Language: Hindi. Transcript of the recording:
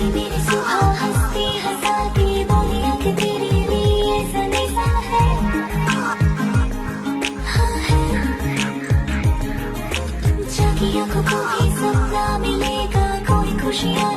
कोई मेरी सुबह हंसती हंसाती बोलिया कि तेरे लिए संदेशा है, हाँ है। जागी आंखों को भी सपना मिलेगा, कोई खुशियाँ